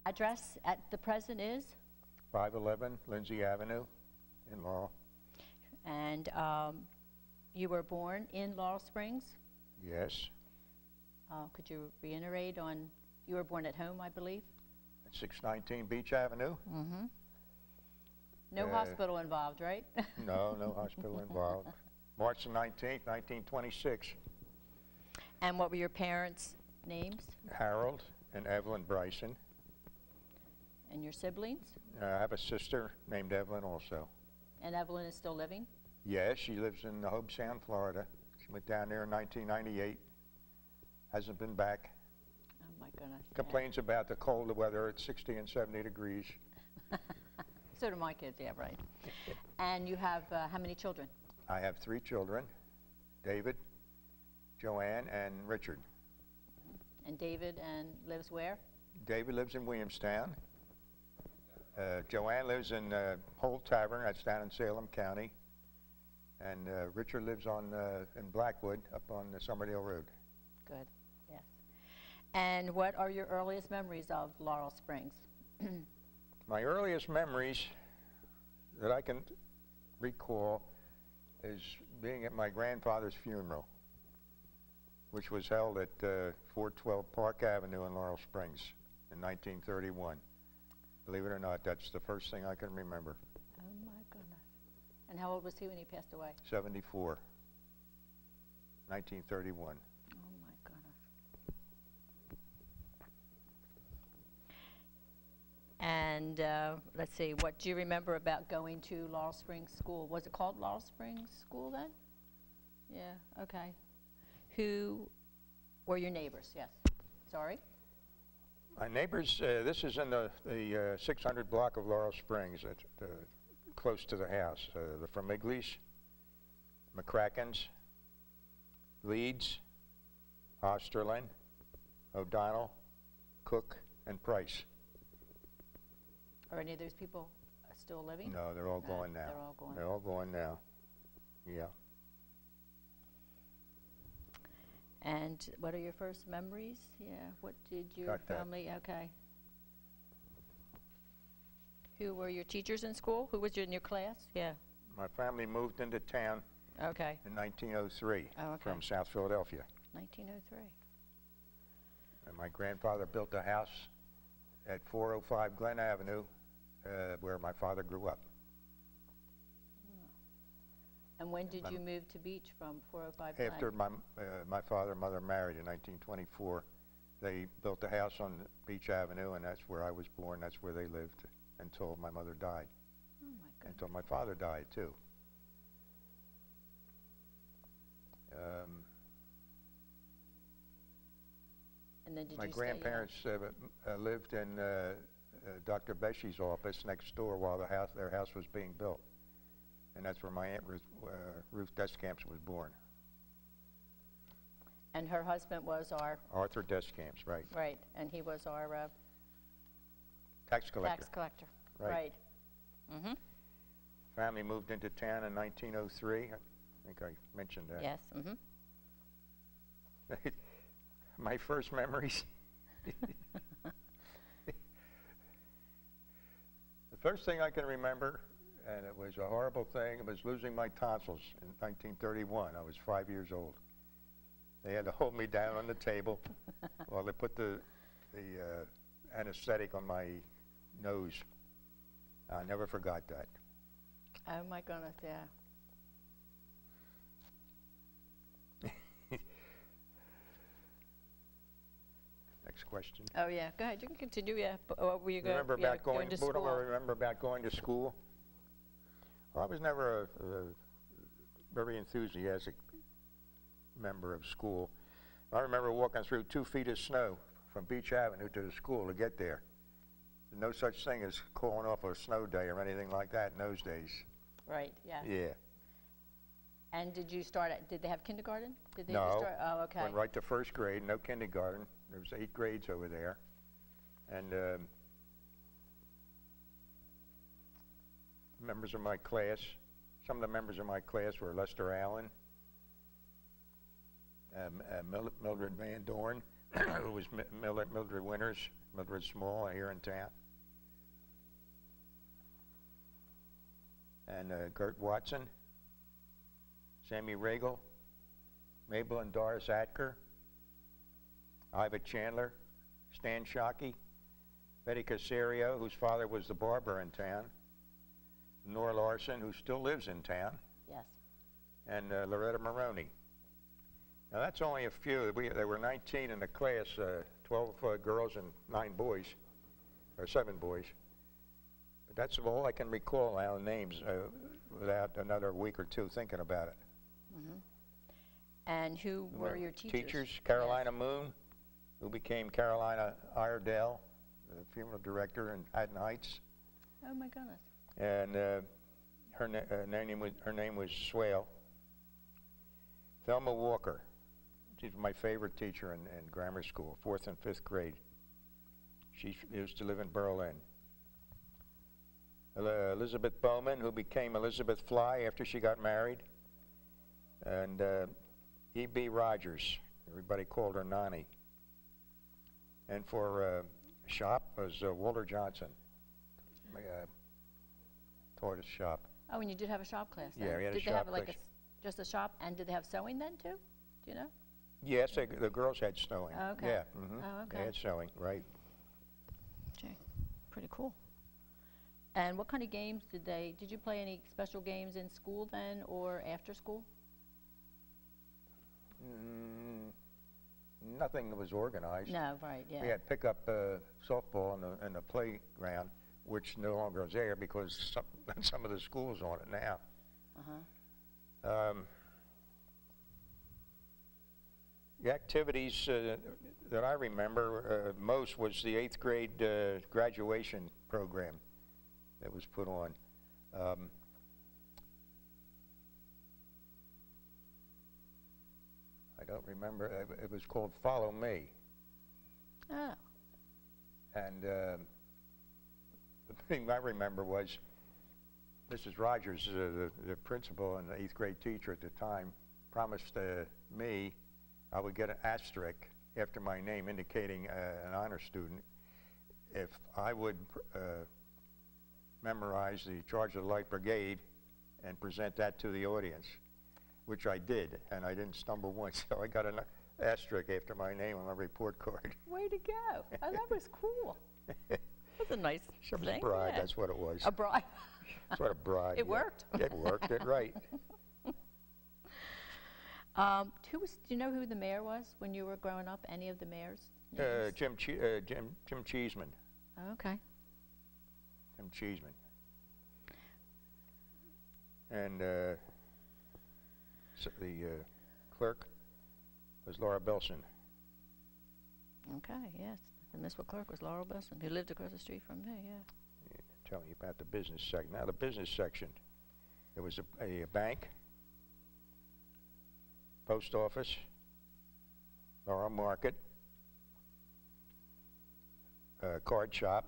Address at the present is? 511 Lindsay Avenue in Laurel. And you were born in Laurel Springs? Yes. Could you reiterate on, you were born at home, I believe? At 619 Beach Avenue. Mm-hmm. No hospital involved, right? No, no hospital involved. March the 19th, 1926. And what were your parents' names? Harold and Evelyn Bryson. And your siblings? I have a sister named Evelyn also. And Evelyn is still living? Yes, she lives in Hobe Sound, Florida. She went down there in 1998. Hasn't been back. Oh my goodness. Complains about the cold weather at 60 and 70 degrees. So do my kids, yeah, right. And you have how many children? I have 3 children, David, Joanne, and Richard. And David lives where? David lives in Williamstown. Joanne lives in Holt Tavern, that's down in Salem County. And Richard lives in Blackwood, up on the Summerdale Road. Good, yes. And what are your earliest memories of Laurel Springs? My earliest memories that I can recall is being at my grandfather's funeral, which was held at 412 Park Avenue in Laurel Springs in 1931. Believe it or not, that's the first thing I can remember. Oh my goodness. And how old was he when he passed away? 74, 1931. Oh my goodness. And let's see, what do you remember about going to Laurel Springs School? Was it called Laurel Springs School then? Yeah, okay. Who were your neighbors? Yes. Sorry? My neighbors, this is in the 600 block of Laurel Springs, close to the house. The Vermiglis, McCrackens, Leeds, Osterlin, O'Donnell, Cook, and Price. Are any of those people still living? No, they're all gone now. They're all gone. They're all gone now. Yeah. And what are your first memories? Yeah, what did your family, okay. Who were your teachers in school? Who was in your class? Yeah. My family moved into town okay. in 1903 from South Philadelphia. 1903. And my grandfather built a house at 405 Glen Avenue where my father grew up. And when did you move to Beach from 405 Glen? After my father and mother married in 1924, they built a house on Beach Avenue, and that's where I was born. That's where they lived until my mother died. Oh my goodness. Until my father died, too. And then did my you grandparents lived in Dr. Beshy's office next door while their house was being built. And that's where my Aunt Ruth Descamps was born. And her husband was our? Arthur Descamps, right. Right, and he was our? Tax collector. Tax collector, right. Mm-hmm. Family moved into town in 1903. I think I mentioned that. Yes, mm-hmm. My first memories. The first thing I can remember, and it was a horrible thing, it was losing my tonsils in 1931. I was 5 years old. They had to hold me down on the table while they put the anesthetic on my nose. I never forgot that. Oh my goodness, yeah. Next question. Oh yeah, go ahead. You can continue. Yeah. What were you going? Remember about going to school? What do I remember about going to school? Well, I was never a very enthusiastic member of school. I remember walking through 2 feet of snow from Beach Avenue to the school to get there. No such thing as calling off a snow day or anything like that in those days. Right. Yeah. Yeah. And did you start at? Did they have kindergarten? Did they no. Just start? Oh, okay. Went right to first grade. No kindergarten. There was 8 grades over there, and members of my class. Some of the members of my class were Lester Allen, Mildred Van Dorn, who was Mildred Winters, Mildred Small here in town. And Gert Watson, Sammy Regal, Mabel and Doris Atker, Iva Chandler, Stan Shockey, Betty Casario, whose father was the barber in town, Nora Larson, who still lives in town, Yes. and Loretta Maroney. Now that's only a few. There were 19 in the class, 12 girls and 9 boys, or 7 boys. But that's all I can recall now, names, without another week or two thinking about it. Mm-hmm. And who were your teachers? Teachers, Carolina Moon, who became Carolina Iredale, the funeral director in Haddon Heights. Oh my goodness. And her name was Swale. Thelma Walker, she's my favorite teacher in grammar school, 4th and 5th grade. She used to live in Berlin. Elizabeth Bowman, who became Elizabeth Fly after she got married. And E.B. Rogers, everybody called her Nani. And for shop was Walter Johnson, taught us shop. Oh, and you did have a shop class then? Yeah, we had a did they shop have like class. just a shop, and did they have sewing then too? Do you know? Yes, the girls had sewing. Oh, okay. Yeah, Oh, okay. they had sewing, right. Okay, pretty cool. And what kind of games did you play any special games in school then or after school? Nothing that was organized. No, right, yeah. We had pickup softball in the playground, which no longer is there because some of the schools on it now. Uh-huh. The activities that I remember most was the 8th grade graduation program that was put on. I don't remember. It was called Follow Me. Oh. And the thing I remember was Mrs. Rogers, the principal and the 8th grade teacher at the time, promised me I would get an asterisk after my name indicating an honor student if I would memorize the Charge of the Light Brigade and present that to the audience, which I did, and I didn't stumble once, so I got an asterisk after my name on my report card. Way to go. Oh, that was cool. That's a nice She was thing. a bride, Yeah. that's what it was. A bride. That's what a bride. It yeah. worked. It worked, it right. Do you know who the mayor was when you were growing up? Any of the mayors? Jim Cheeseman. Oh, okay. Jim Cheeseman. And so the clerk was Laura Belson. Okay, yes. The municipal clerk was Laurel Bryson, who lived across the street from me, yeah. Telling you about the business section. Now the business section, there was a bank, post office, Laurel Market, a card shop,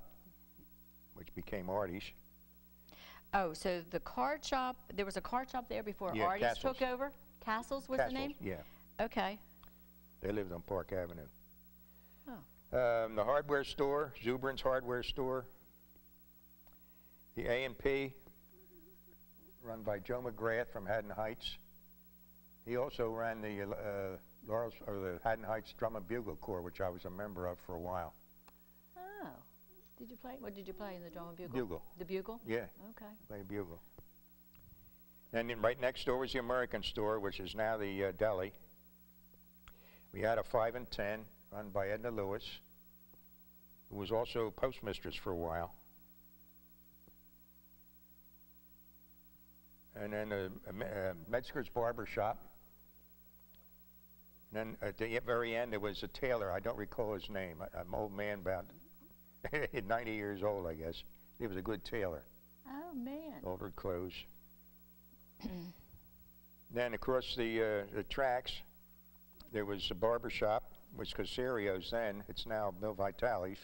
which became Artie's. Oh, so the card shop, there was a card shop there before Yeah, Artie's Castles. took over? Castles was Castles, the name? yeah. Okay. They lived on Park Avenue. Oh. The hardware store, Zubrin's hardware store. The A&P, run by Joe McGrath from Haddon Heights. He also ran the the Haddon Heights Drum and Bugle Corps, which I was a member of for a while. Oh. Did you play? What did you play in the drum and bugle? Bugle. The bugle? Yeah. Okay. Played bugle. And then right next door was the American store, which is now the deli. We had a 5 and 10 run by Edna Lewis, who was also postmistress for a while. And then Metzger's Barber Shop. And then at the very end, there was a tailor. I don't recall his name. I'm an old man, about 90 years old, I guess. He was a good tailor. Oh, man. Altered clothes. Then across the tracks, there was a barber shop, which was Casario's then. It's now Bill Vitale's.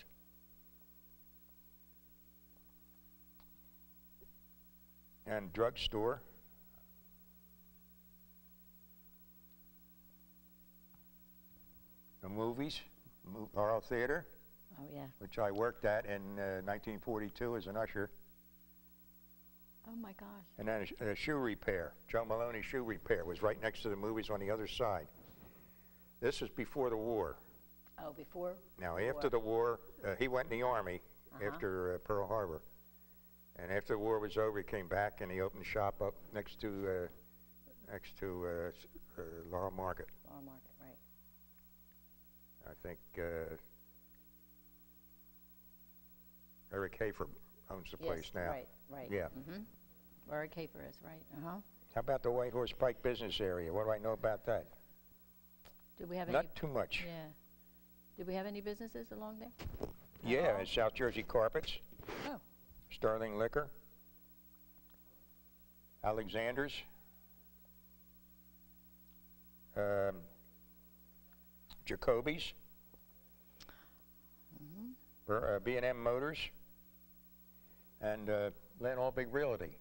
And drugstore. The movies, Laurel Theater. Oh, yeah. which I worked at in 1942 as an usher. Oh, my gosh. And then a shoe repair. Joe Maloney Shoe Repair was right next to the movies on the other side. This was before the war. Oh, before? Now, after the war, he went in the Army after Pearl Harbor. And after the war was over, he came back and he opened a shop up next to Laurel Market. Laurel Market, right. I think Eric Hafer owns the place now. Right, right. Yeah. Eric Hafer is, right. How about the White Horse Pike business area? What do I know about that? Did we have Not too much. Yeah. Did we have any businesses along there? Yeah, South Jersey Carpets. Oh. Sterling Liquor. Alexander's. Jacoby's. B&M Motors. And Land All Big Realty.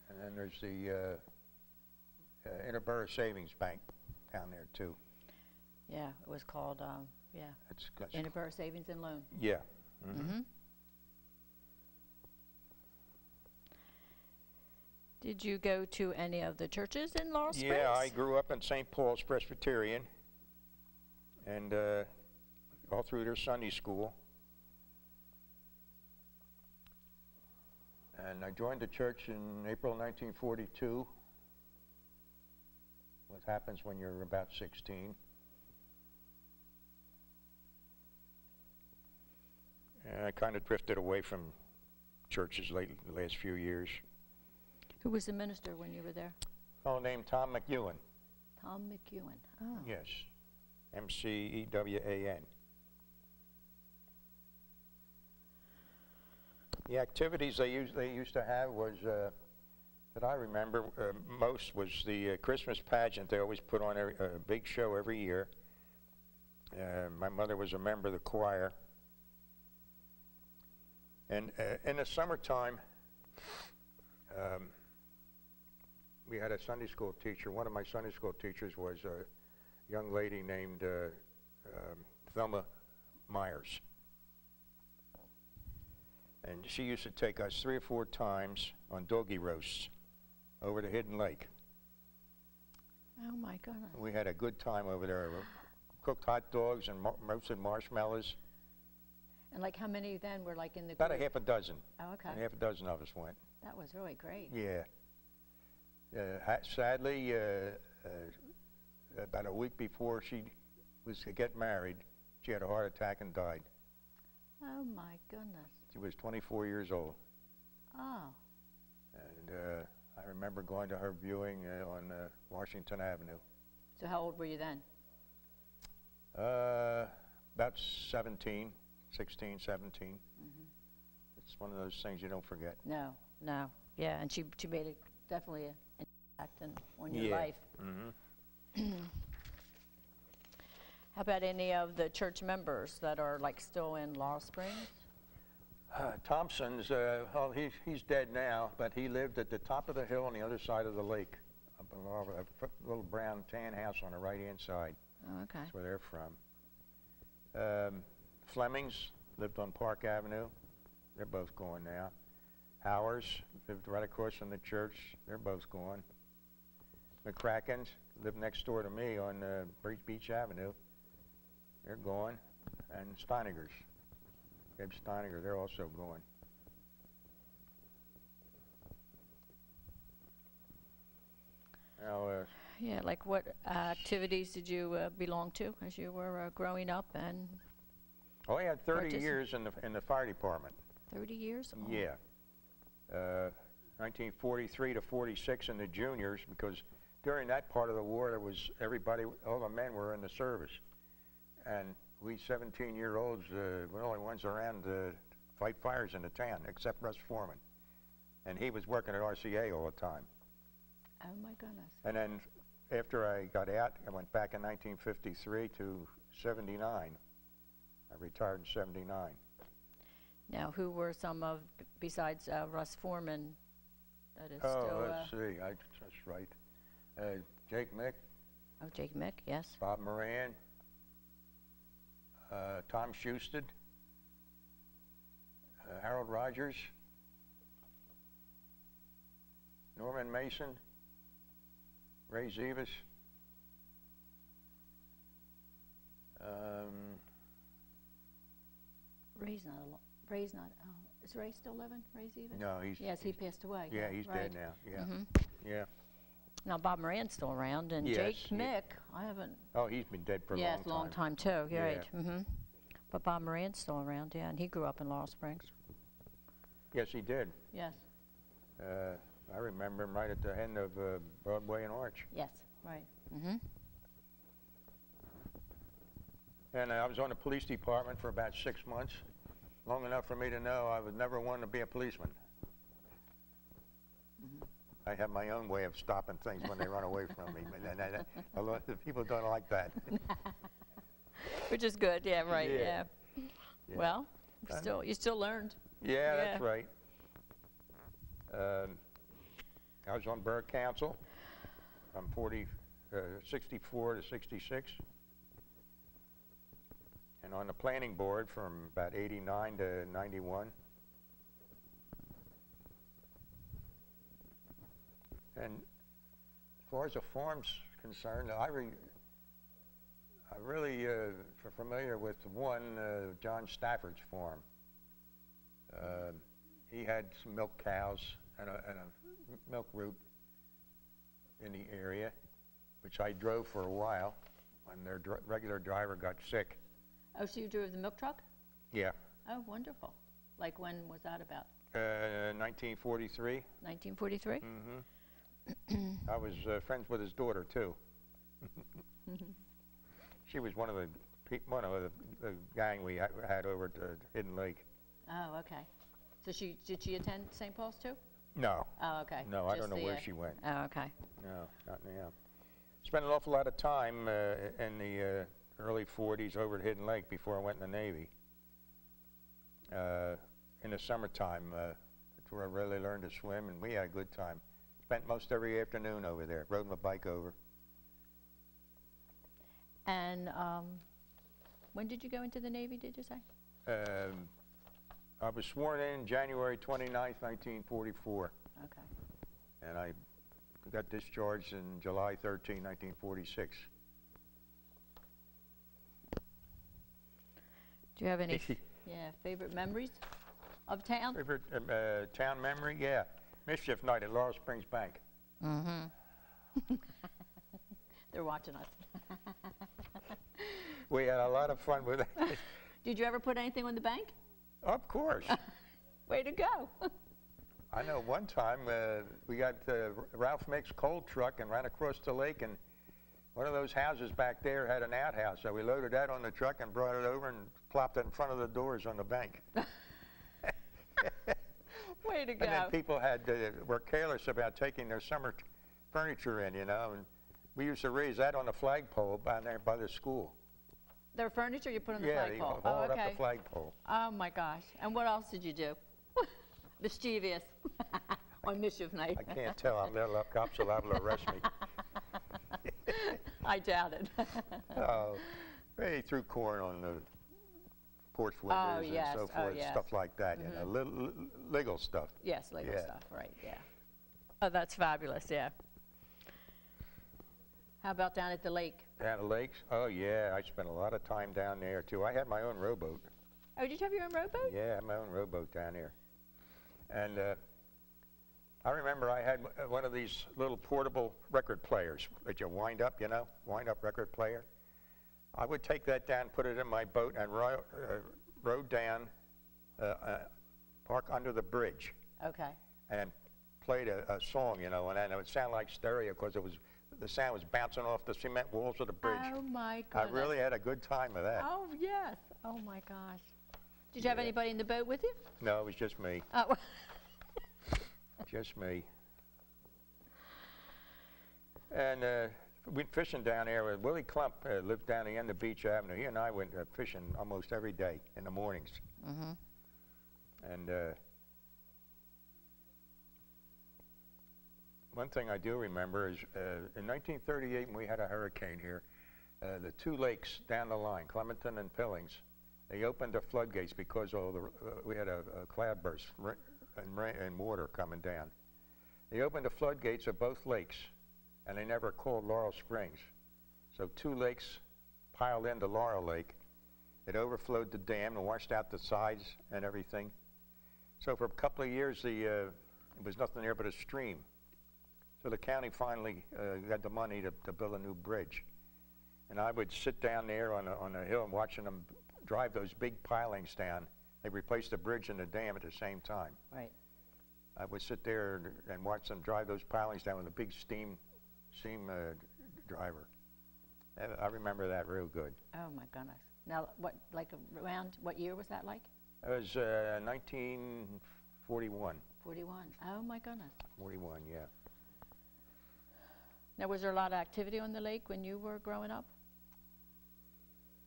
And then there's the Interborough Savings Bank down there too. Yeah, it was called, That's Interborough Savings and Loan. Yeah. Did you go to any of the churches in Laurel Springs? Yeah, I grew up in St. Paul's Presbyterian, and all through their Sunday school. And I joined the church in April 1942. What happens when you're about 16. And I kind of drifted away from churches the last few years. Who was the minister when you were there? A fellow named Tom McEwen. Tom McEwen. Oh. Yes. M-C-E-W-A-N. The activities they used to have was, that I remember most, was the Christmas pageant. They always put on a big show every year. My mother was a member of the choir. And in the summertime, we had a Sunday school teacher. One of my Sunday school teachers was a young lady named Thelma Myers. And she used to take us 3 or 4 times on doggy roasts over to Hidden Lake. Oh, my goodness. We had a good time over there. Cooked hot dogs and roasted marshmallows. And like how many then were like in the About group? a half a dozen. Oh, okay. And half a dozen of us went. That was really great. Yeah. Sadly, about a week before she was to get married, she had a heart attack and died. Oh, my goodness. She was 24 years old. Oh. And I remember going to her viewing on Washington Avenue. So how old were you then? About 17, 16, 17. It's one of those things you don't forget. No, no. Yeah, and she made definitely an impact on your life. How about any of the church members that are like still in Laurel Springs? Thompson's, well, he's dead now, but he lived at the top of the hill on the other side of the lake, up above a little brown tan house on the right-hand side. Oh, okay. That's where they're from. Flemings lived on Park Avenue. They're both gone now. Howers lived right across from the church. They're both gone. McCracken's lived next door to me on Beach Avenue. They're gone. And Steinigers. Gabe Steiniger, they're also gone. Now, yeah, like what activities did you belong to as you were growing up? And I had 30 years in the fire department. 30 years? Oh. Yeah. 1943 to 46 in the juniors, because during that part of the war, there was all the men were in the service. And we 17-year-olds were the only ones around to fight fires in the town, except Russ Foreman. And he was working at RCA all the time. Oh, my goodness. And then after I got out, I went back in 1953 to 79. I retired in 79. Now, who were some of, besides Russ Foreman, that is still... let's see. That's right. Jake Mick. Oh, Jake Mick, yes. Bob Moran. Tom Schusted, Harold Rogers, Norman Mason, Ray Zivas, Ray's not, is Ray still living, Ray Zivas? no, he's... Yes, he passed away. Yeah, he's right. dead now, yeah. Yeah. Now, Bob Moran's still around, and Yes, Jake he- Mick, I haven't... Oh, he's been dead for a long time. Yes, long time too, Yeah. right. But Bob Moran's still around, yeah, and he grew up in Laurel Springs. Yes, he did. Yes, I remember him right at the end of Broadway and Arch. yes, right. And I was on the police department for about 6 months, long enough for me to know I would never want to be a policeman. I have my own way of stopping things when they run away from me, but a lot of people don't like that. Which is good, yeah, right, Yeah. yeah. Well, you still learned. Yeah, that's right. I was on Borough Council from 64 to 66. And on the planning board from about 89 to 91. And as far as the farm's concerned, I really familiar with one, John Stafford's farm. He had some milk cows and a milk route in the area, which I drove for a while when their regular driver got sick. Oh, so you drove the milk truck? Yeah. Oh, wonderful. Like when was that about? 1943. 1943? I was friends with his daughter too. She was one of the gang we had over at Hidden Lake. Oh, okay. So did she attend St. Paul's too? No. Oh, okay. No, I don't know where she went. Oh, okay. No, not now. Spent an awful lot of time in the early 40s over at Hidden Lake before I went in the Navy. In the summertime, that's where I really learned to swim, and we had a good time. Spent most every afternoon over there. Rode my bike over. And when did you go into the Navy, did you say? I was sworn in January 29th, 1944. Okay. And I got discharged in July 13, 1946. Do you have any favorite memories of town? Favorite town memory? Yeah. Mischief night at Laurel Springs Bank. They're watching us. We had a lot of fun with it. Did you ever put anything on the bank? Of course. Way to go. I know one time we got Ralph Mick's coal truck and ran across the lake, and one of those houses back there had an outhouse, so we loaded that on the truck and brought it over and plopped it in front of the doors on the bank. Way to go. And then people were careless about taking their summer furniture in, you know, and we used to raise that on the flagpole down there by the school. Their furniture you put on the Yeah, flagpole? you hauled okay. up the flagpole. Oh my gosh. And what else did you do? Mischievous. On mischief night. I can't tell. The cops are liable to arrest me. I doubt it. Oh, they threw corn on the porch windows yes. and so forth, yes. stuff like that, you know, legal stuff. Yes, legal Yeah. stuff, right, yeah. Oh, that's fabulous, yeah. How about down at the lake? Down at the lakes? Oh, yeah, I spent a lot of time down there, too. I had my own rowboat. Oh, did you have your own rowboat? Yeah, I had my own rowboat down there. And I remember I had one of these little portable record players that you wind up, you know, wind-up record player. I would take that down, put it in my boat, and rowed down, park under the bridge. Okay. And played a song, you know, and it would sound like stereo because the sound was bouncing off the cement walls of the bridge. Oh my I goodness. really had a good time with that. Oh, yes. Oh my gosh. Did you have anybody in the boat with you? No, it was just me. Oh. Just me. And we went fishing down there with Willie Klump, lived down the end of Beach Avenue. He and I went fishing almost every day in the mornings. And one thing I do remember is in 1938 when we had a hurricane here, the two lakes down the line, Clementon and Pillings, they opened the floodgates because of we had a cloudburst and water coming down. They opened the floodgates of both lakes, and they never called Laurel Springs. So two lakes piled into Laurel Lake. It overflowed the dam and washed out the sides and everything. So for a couple of years, it was nothing there but a stream. So the county finally got the money to build a new bridge. And I would sit down there on a hill and watching them drive those big pilings down. They replaced the bridge and the dam at the same time. Right. I would sit there and watch them drive those pilings down with a big steam driver. I remember that real good. Oh my goodness. Now, around what year was that like? It was 1941. 41. Oh my goodness. 41, yeah. Now, was there a lot of activity on the lake when you were growing up?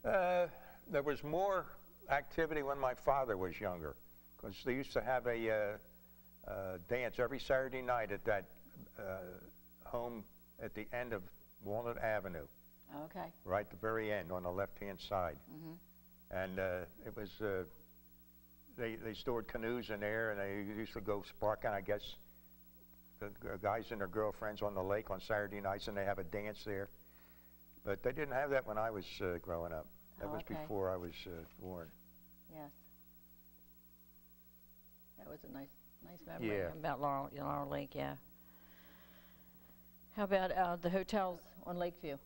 There was more activity when my father was younger, because they used to have a dance every Saturday night at that home at the end of Walnut Avenue. Okay. Right at the very end on the left-hand side. Mm-hmm. And it was, they stored canoes in there, and they used to go sparking, I guess, the guys and their girlfriends on the lake on Saturday nights, and they have a dance there. But they didn't have that when I was growing up. That was before I was born. Yes. That was a nice memory about Laurel Lake, yeah. How about the hotels on Lakeview?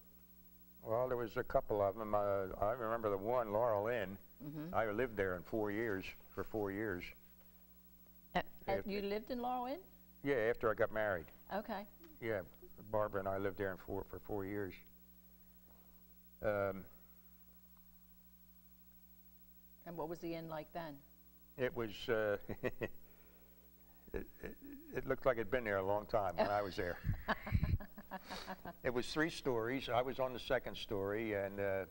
Well, there was a couple of them. I remember the one, Laurel Inn. Mm-hmm. I lived there for 4 years. You lived in Laurel Inn? Yeah, after I got married. Okay. Yeah, Barbara and I lived there for 4 years. And what was the inn like then? It was, it looked like it'd been there a long time when I was there. It was 3 stories. I was on the second story, and there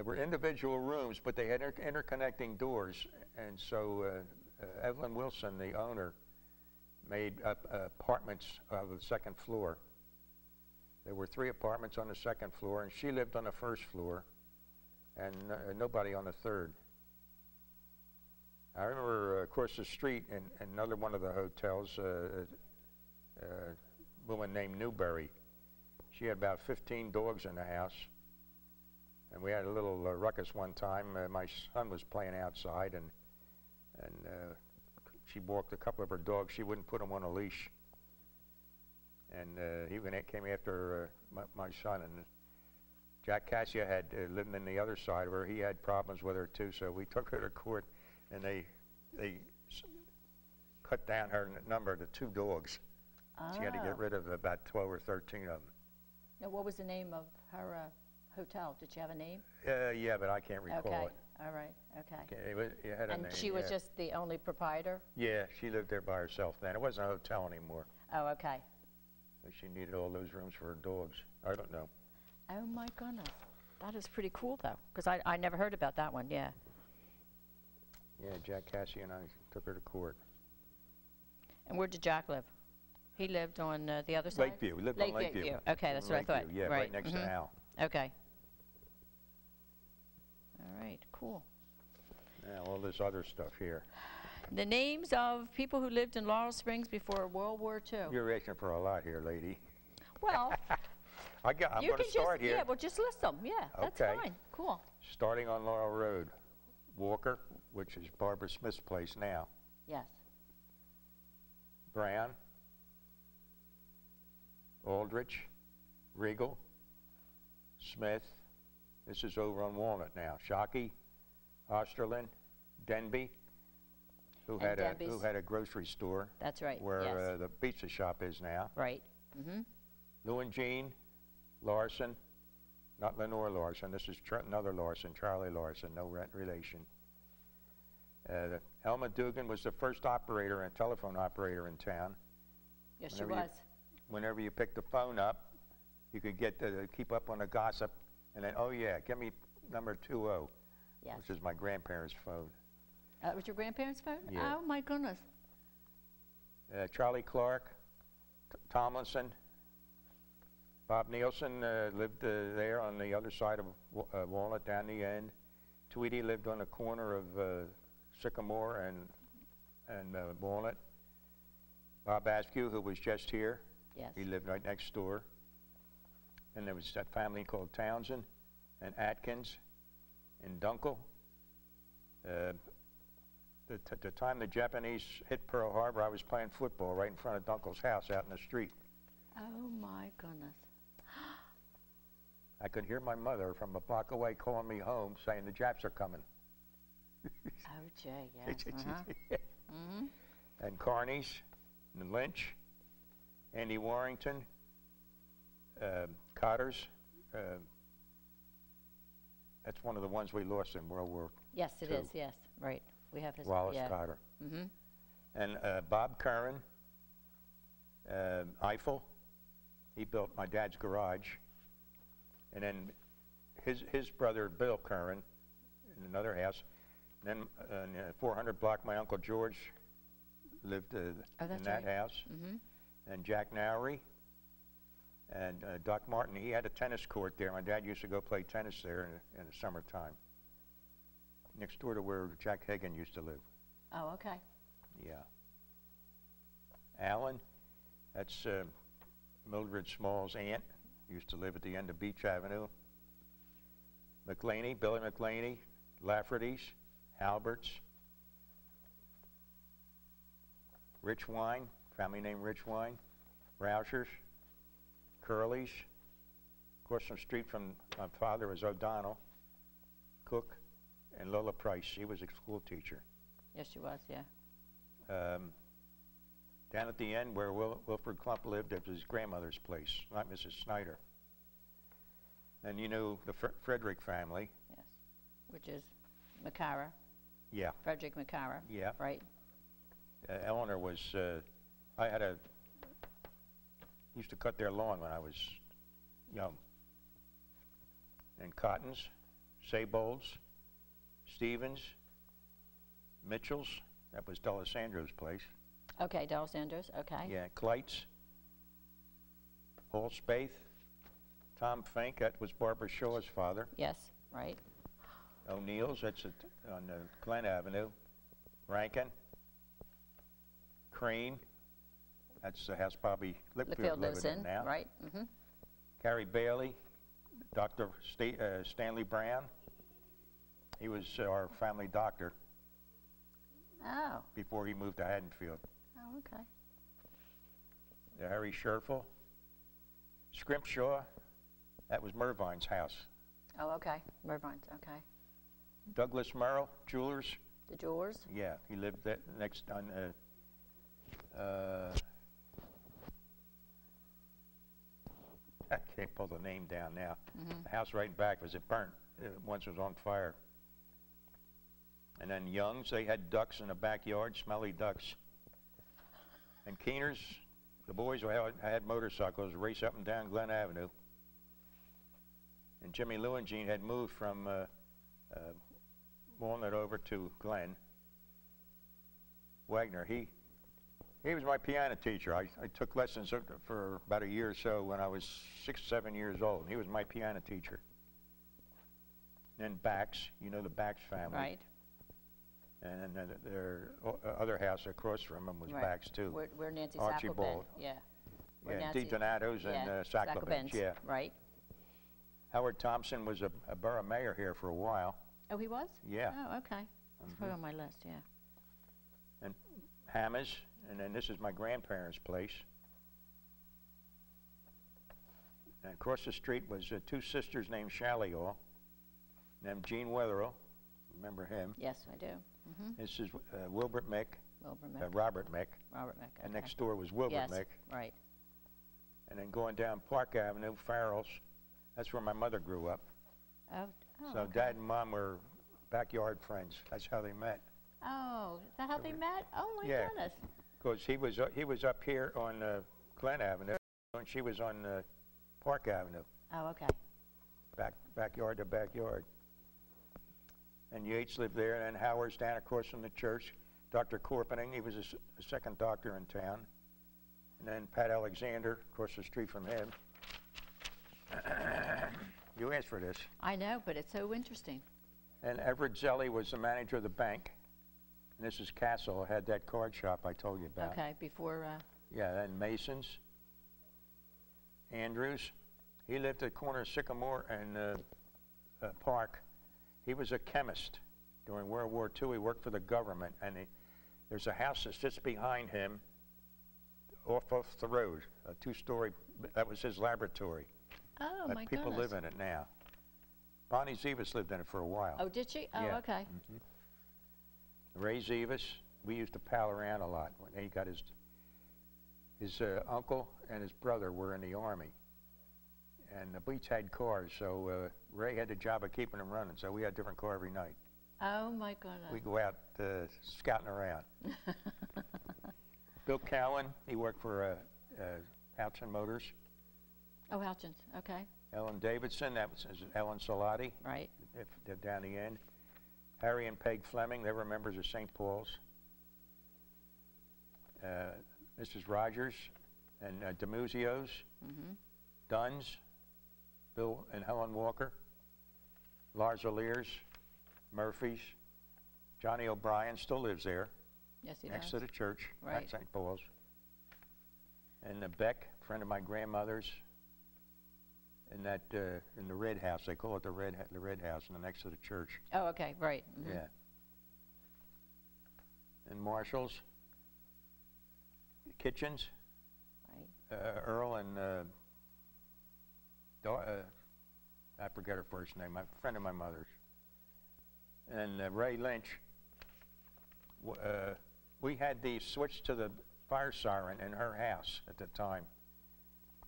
were individual rooms, but they had interconnecting doors. And so Evelyn Wilson, the owner, made apartments of the second floor. There were 3 apartments on the second floor, and she lived on the first floor, and nobody on the third. I remember across the street in another one of the hotels, a woman named Newberry. She had about 15 dogs in the house, and we had a little ruckus one time. My son was playing outside, and she walked a couple of her dogs. She wouldn't put them on a leash, and he came after my son. And Jack Cassia had lived in the other side of her. He had problems with her too, so we took her to court, and they cut down her number to 2 dogs. Oh. She had to get rid of about 12 or 13 of them. Now, what was the name of her hotel? Did she have a name? Yeah, but I can't recall it. All right, okay. It had a name. And she was just the only proprietor? Yeah, she lived there by herself then. It wasn't a hotel anymore. Oh, okay. She needed all those rooms for her dogs. I don't know. Oh my goodness. That is pretty cool though, because I never heard about that one, yeah. Yeah, Jack Cassie and I took her to court. And where did Jack live? He lived on the other side? Lakeview. We lived on Lakeview. Okay, that's what I thought. Yeah, right next to Al. Okay. All right, cool. Now, all this other stuff here. The names of people who lived in Laurel Springs before World War II. You're asking for a lot here, lady. Well, I'm going to start here. Yeah, well, just list them. Yeah, that's fine. Cool. Starting on Laurel Road. Walker, which is Barbara Smith's place now. Yes. Brown. Aldrich. Regal. Smith. This is over on Walnut now. Shockey. Osterlin. Denby. Who had a grocery store. That's right. Where the pizza shop is now. Right. Mm-hmm. Lou and Jean Larson, not Lenore Larson. This is another Larson, Charlie Larson, no relation. Elma Dugan was the first telephone operator in town. Yes, she was. Whenever you picked the phone up, you could get keep up on the gossip, and then, oh yeah, give me number 20, which is my grandparents' phone. That was your grandparents' phone? Yeah. Oh my goodness. Charlie Clark, Tomlinson, Bob Nielsen lived there on the other side of Walnut, down the end. Tweety lived on the corner of Sycamore and Walnut. Bob Askew, who was just here, Yes. he lived right next door. And there was that family called Townsend and Atkins and Dunkel. The time the Japanese hit Pearl Harbor, I was playing football right in front of Dunkel's house out in the street. Oh my goodness. I could hear my mother from a block away calling me home saying the Japs are coming. Oh, Jay, yes. Mm-hmm. And Carney's, and Lynch, Andy Warrington, Cotter's. That's one of the ones we lost in World War Yes, it II. is, yes, right. We have his, Wallace yeah. Cotter. Mm-hmm. And Bob Curran, Eiffel, he built my dad's garage. And then his brother, Bill Curran, in another house. And then in 400 block, my Uncle George lived in that house. Mm-hmm. And Jack Nowry and Doc Martin. He had a tennis court there. My dad used to go play tennis there in the summertime. Next door to where Jack Hagan used to live. Oh, okay. Yeah. Allen, that's Mildred Small's aunt. Used to live at the end of Beach Avenue. McLeany, Billy McLeany, Lafferty's, Alberts. Rich Wine, family named Rich Wine. Rousers, Curly's. Across the street from my father was O'Donnell, Cook, and Lola Price. She was a school teacher. Yes, she was, yeah. Down at the end where Wilfred Klump lived, it was his grandmother's place, not Mrs. Snyder. And you knew the Frederick family. Yes, which is McCara. Yeah. Frederick McCara. Yeah. Right. Eleanor was, used to cut their lawn when I was young. And Cottons, Saybolds, Stevens, Mitchell's, that was D'Alessandro's place. Okay, D'Alessandro's, okay. Yeah, Kleitz, Paul Spaeth, Tom Fink, that was Barbara Shaw's father. Yes, right. O'Neill's, that's on Glen Avenue. Rankin, Crane, that's the house Bobby Lickfield lives in now. Right. Mm-hmm. Carrie Bailey, Dr. Stanley Brown. He was our family doctor Oh. before he moved to Haddonfield. Oh, okay. Harry Scherfel, Scrimshaw, that was Mervine's house. Oh, okay. Mervine's, okay. Douglas Merrill, Jewelers. The Jewelers? Yeah, he lived next on, I can't pull the name down now. Mm-hmm. The house right back was burnt. Once was on fire. And then Young's, they had ducks in the backyard, smelly ducks. And Keener's, the boys had motorcycles, race up and down Glen Avenue. And Jimmy Lou and Jean had moved from Walnut over to Glen. Wagner, he was my piano teacher. I took lessons for about a year or so when I was 6, 7 years old. He was my piano teacher. And Bax, you know the Bax family. Right. And then their other house across from him was Right. Bax too. Where Nancy Archibald. Sackleben, yeah. Where Yeah, Nancy- DiDonato's and Sacklebens, yeah. Right. Howard Thompson was a borough mayor here for a while. Oh, he was? Yeah. Oh, okay. That's probably on my list, yeah. And Hammers, and then this is my grandparents' place. And across the street was two sisters named Shalliall, named Jean Wetherill. Remember him? Yes, I do. Mm-hmm. This is Wilbert Mick, Wilbur Mick. Robert Mick. Robert Mick, And okay. next door was Wilbert Yes, Mick. right. And then going down Park Avenue, Farrell's. That's where my mother grew up. Oh, So okay. Dad and Mom were backyard friends. That's how they met. Oh, is that how they met? Oh, my Yeah. goodness. Because he was up here on Glen Avenue, and she was on Park Avenue, Oh, okay. backyard to backyard. And Yates lived there, and then Howard's down across from the church. Dr. Corpening, he was a second doctor in town. And then Pat Alexander, across the street from him. You asked for this. I know, but it's so interesting. And Everett Zelli was the manager of the bank. And this is Castle, had that card shop I told you about. Okay, before, Yeah, and Masons. Andrews, he lived at the corner of Sycamore and Park. He was a chemist during World War II. He worked for the government, and there's a house that sits behind him off the road, a two-story, that was his laboratory. oh my People goodness. live in it now. Bonnie Zivas lived in it for a while. Oh, did she? Oh, Yeah. okay. Ray Zivas, we used to pal around a lot. When he got his uncle and his brother were in the Army. And the Beats had cars, so Ray had the job of keeping them running, so we had a different car every night. Oh my goodness. We go out scouting around. Bill Cowan, he worked for Houchin Motors. Oh, Houchins, okay, Ellen Davidson, that was Ellen Salati. right. They're down the end. Harry and Peg Fleming, they were members of St. Paul's. Mrs. Rogers and DeMuzio's, Dunn's, Bill and Helen Walker, Lars O'Lears, Murphy's, Johnny O'Brien still lives there, Yes, he next does. to the church Right. at St. Paul's. And Beck, friend of my grandmother's, and that in the Red House, they call it the Red House, and next to the church. Oh, okay, right. Yeah. And Marshall's, Kitchens, Right. Earl and I forget her first name, a friend of my mother's. And Ray Lynch, we had the switch to the fire siren in her house at the time.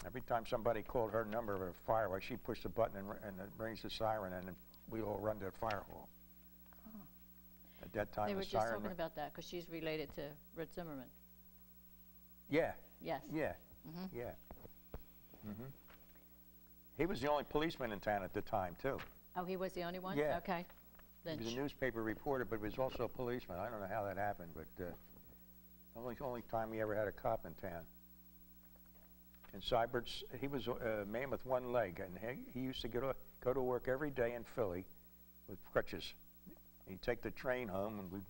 Every time somebody called her number of a fire, well, she pushed the button and it rings the siren, and we'd all run to the fire hall. Oh. At that time, They were the just siren. talking about that because she's related to Red Zimmerman. Yeah, Yes. yeah, yeah. He was the only policeman in town at the time, too. Oh, he was the only one? Yeah. Okay. He was Lynch. a newspaper reporter, but was also a policeman. I don't know how that happened, but only time we ever had a cop in town. And Seibert's, he was a man with one leg, and he used to go to work every day in Philly with crutches. He'd take the train home, and we'd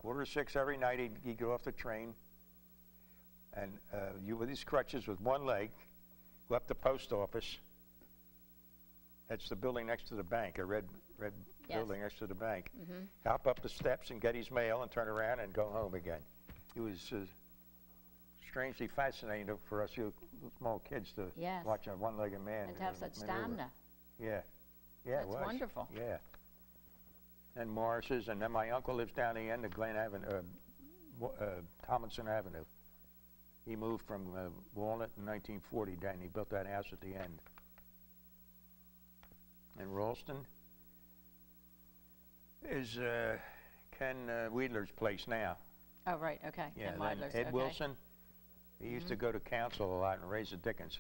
5:45 every night. He'd get off the train, and you with these crutches with one leg, go up the post office. That's the building next to the bank, a red Yes. building next to the bank. Hop up the steps and get his mail and turn around and go home again. It was strangely fascinating for us you small kids to Yes. watch a one-legged man. And to have such maneuver. stamina. Yeah, yeah, That's it was. wonderful. Yeah. And Morris's, and then my uncle lives down the end of Glen Avenue, Tomlinson Avenue. He moved from Walnut in 1940 down. He built that house at the end. And Ralston is Ken Wheeler's place now. Oh, right, okay. Yeah, And then Meidler's, Ed okay. Wilson, he used to go to council a lot and raise the dickens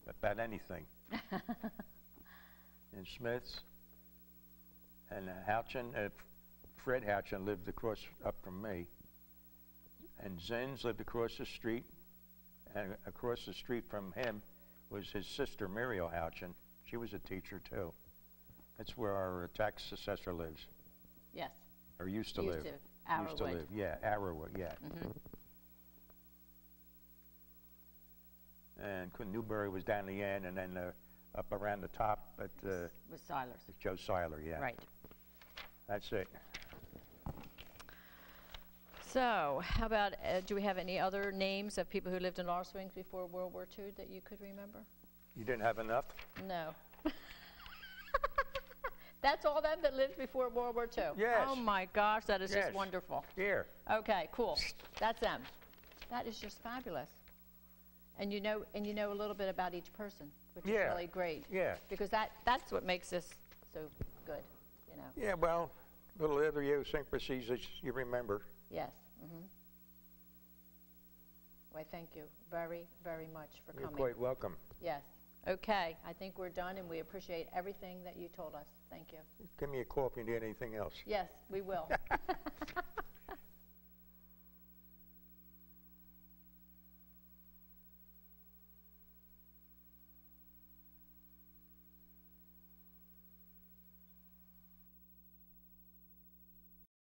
about anything. And Smith's, and Houchin, Fred Houchin lived up from me. And Zinn's lived across the street, and across the street from him was his sister Muriel Houchin. She was a teacher too. That's where our tax assessor lives, Yes. or used to live. Used to Arrowwood. live, yeah, Arrowwood, yeah. And Newbury was down the end, and then up around the top at With Siler's. Joe Seiler, yeah. Right. That's it. So, how about, do we have any other names of people who lived in Laurel Springs before World War II that you could remember? You didn't have enough? No. That's all them that lived before World War II? Yes. Oh my gosh, that is Yes. just wonderful. Here. Okay, cool. That's them. That is just fabulous. And you know a little bit about each person, which is Yeah. really great. Yeah. Because that's what makes this so good, you know. Yeah, well, little other idiosyncrasies that you remember. Yes. Well, thank you very, very much for You're coming. quite welcome. Yes. Okay, I think we're done, and we appreciate everything that you told us. Thank you. Give me a call if you need anything else. Yes, we will.